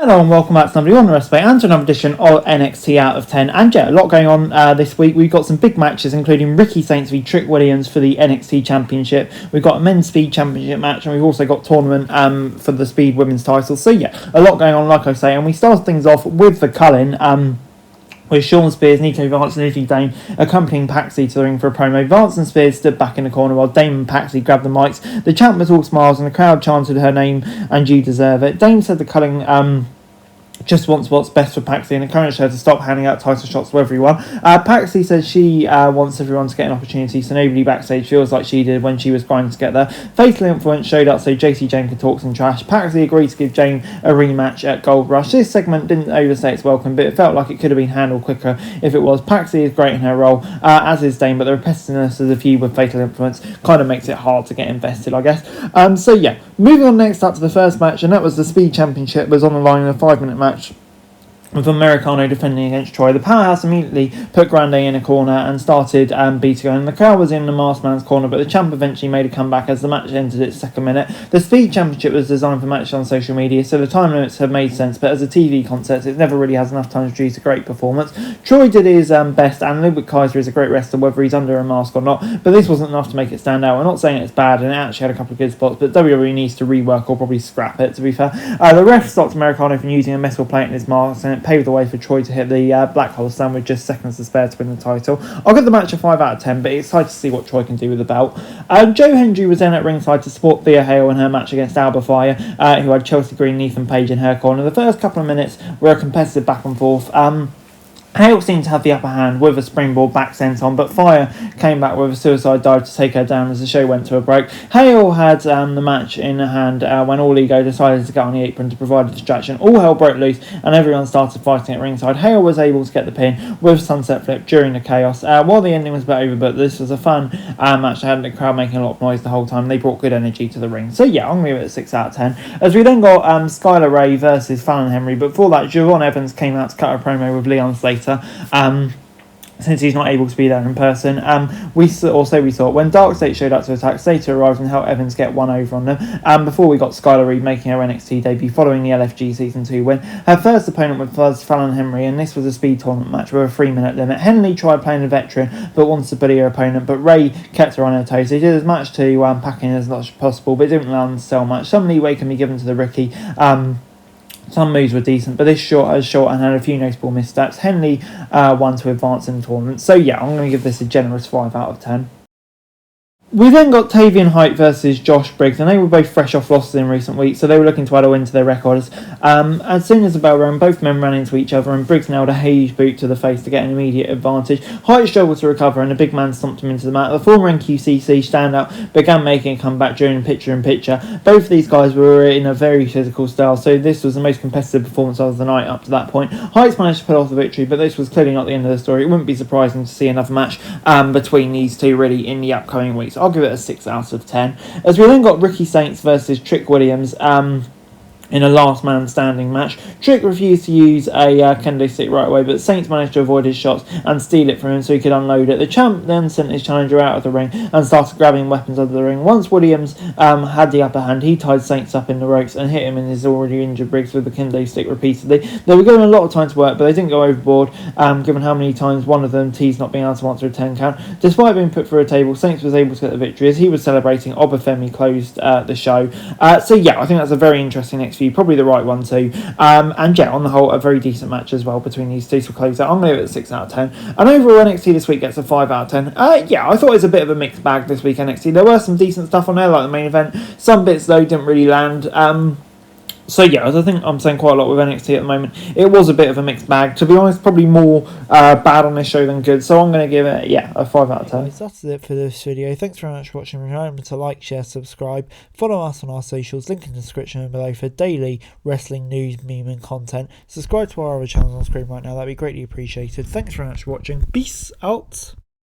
Hello and welcome back to somebody on the Wrestling and to another edition of NXT Out of 10. And yeah, a lot going on this week. We've got some big matches, including Ricky Saints v Trick Williams for the NXT Championship. We've got a Men's Speed Championship match, and we've also got tournament for the Speed Women's title. So yeah, a lot going on, like I say. And we start things off with the Cullen. With Sean Spears, Nico Vance and Izzy Dane accompanying Paxi to the ring for a promo. Vance and Spears stood back in the corner while Dane and Paxi grabbed the mics. The champ was all smiles and the crowd chanted her name and you deserve it. Dane said the Cullen just wants what's best for Paxi and encouraged her to stop handing out title shots to everyone. Paxi says she wants everyone to get an opportunity, so nobody backstage feels like she did when she was grinding to get there. Fatal Influence showed up so JC Jane could talk some trash. Paxi agreed to give Jane a rematch at Gold Rush. This segment didn't overstay its welcome, but it felt like it could have been handled quicker if it was. Paxi is great in her role, as is Dane, but the repetitiveness of the feud with Fatal Influence kind of makes it hard to get invested, I guess. So yeah, moving on next up to the first match, and that was the Speed Championship. Was on the line in a 5-minute match with Americano defending against Troy. The Powerhouse immediately put Grande in a corner and started beating her, and the crowd was in the masked man's corner, but the champ eventually made a comeback as the match entered its second minute. The Speed Championship was designed for matches on social media, so the time limits have made sense, but as a TV concept, it never really has enough time to produce a great performance. Troy did his best, and Ludwig Kaiser is a great wrestler, whether he's under a mask or not, but this wasn't enough to make it stand out. I'm not saying it's bad, and it actually had a couple of good spots, but WWE needs to rework or probably scrap it, to be fair. The ref stopped Americano from using a metal plate in his mask, and it paved the way for Troy to hit the Black Hole Slam with just seconds to spare to win the title. I'll give the match a 5 out of 10, but it's excited to see what Troy can do with the belt. Joe Hendry was then at ringside to support Thea Hale in her match against Alba Fire, who had Chelsea Green and Ethan Page in her corner. The first couple of minutes were a competitive back and forth. Hale seemed to have the upper hand with a springboard back senton, but Fire came back with a suicide dive to take her down as the show went to a break. Hale had the match in hand when All Ego decided to get on the apron to provide a distraction. All hell broke loose and everyone started fighting at ringside. Hale was able to get the pin with Sunset Flip during the chaos. While the ending was a bit over, but this was a fun match that had the crowd making a lot of noise the whole time. They brought good energy to the ring. So yeah, I'm going to give it a 6 out of 10. As we then got Skylar Ray versus Fallon Henry, but before that, Javon Evans came out to cut a promo with Leon Slater. Since he's not able to be there in person. We thought when Dark State showed up to attack, Slater arrived and helped Evans get one over on them. Before we got Skylar Reid making her NXT debut following the LFG Season 2 win. Her first opponent was Fallon Henry, and this was a speed tournament match with a 3-minute limit. Henley tried playing a veteran but wanted to bully her opponent, but Ray kept her on her toes. They did as much to pack in as much as possible, but it didn't land so much. Some leeway can be given to the Ricky. Some moves were decent, but this short and had a few notable missteps. Henley won to advance in the tournament. So yeah, I'm going to give this a generous 5 out of 10. We then got Tavian Height versus Josh Briggs, and they were both fresh off losses in recent weeks, so they were looking to add a win to their records. As soon as the bell rang, both men ran into each other, and Briggs nailed a huge boot to the face to get an immediate advantage. Height struggled to recover, and the big man stomped him into the mat. The former NQCC standout began making a comeback during picture-in-picture. Both of these guys were in a very physical style, so this was the most competitive performance of the night up to that point. Heights managed to pull off the victory, but this was clearly not the end of the story. It wouldn't be surprising to see another match between these two really in the upcoming weeks. I'll give it a 6 out of 10. As we then got Ricky Saints versus Trick Williams in a last man standing match. Trick refused to use a kendo stick right away, but Saints managed to avoid his shots and steal it from him so he could unload it. The champ then sent his challenger out of the ring and started grabbing weapons under the ring. Once Williams had the upper hand, he tied Saints up in the ropes and hit him in his already injured Briggs with the kendo stick repeatedly. They were given a lot of time to work, but they didn't go overboard, given how many times one of them teased not being able to answer a 10 count. Despite being put through a table, Saints was able to get the victory. As he was celebrating, Obafemi closed the show. So yeah, I think that's a very interesting next few, probably the right one too. And yeah, on the whole, a very decent match as well between these two to close out. I'm going to give it a 6 out of 10. And overall, NXT this week gets a 5 out of 10. Yeah, I thought it was a bit of a mixed bag this week, NXT. There were some decent stuff on there, like the main event. Some bits, though, didn't really land. So yeah, as I think I'm saying quite a lot with NXT at the moment, it was a bit of a mixed bag. To be honest, probably more bad on this show than good. So I'm going to give it, a 5 out of 10. That's it for this video. Thanks very much for watching. Remember to like, share, subscribe. Follow us on our socials. Link in the description below for daily wrestling news, meme and content. Subscribe to our other channels on screen right now. That'd be greatly appreciated. Thanks very much for watching. Peace out.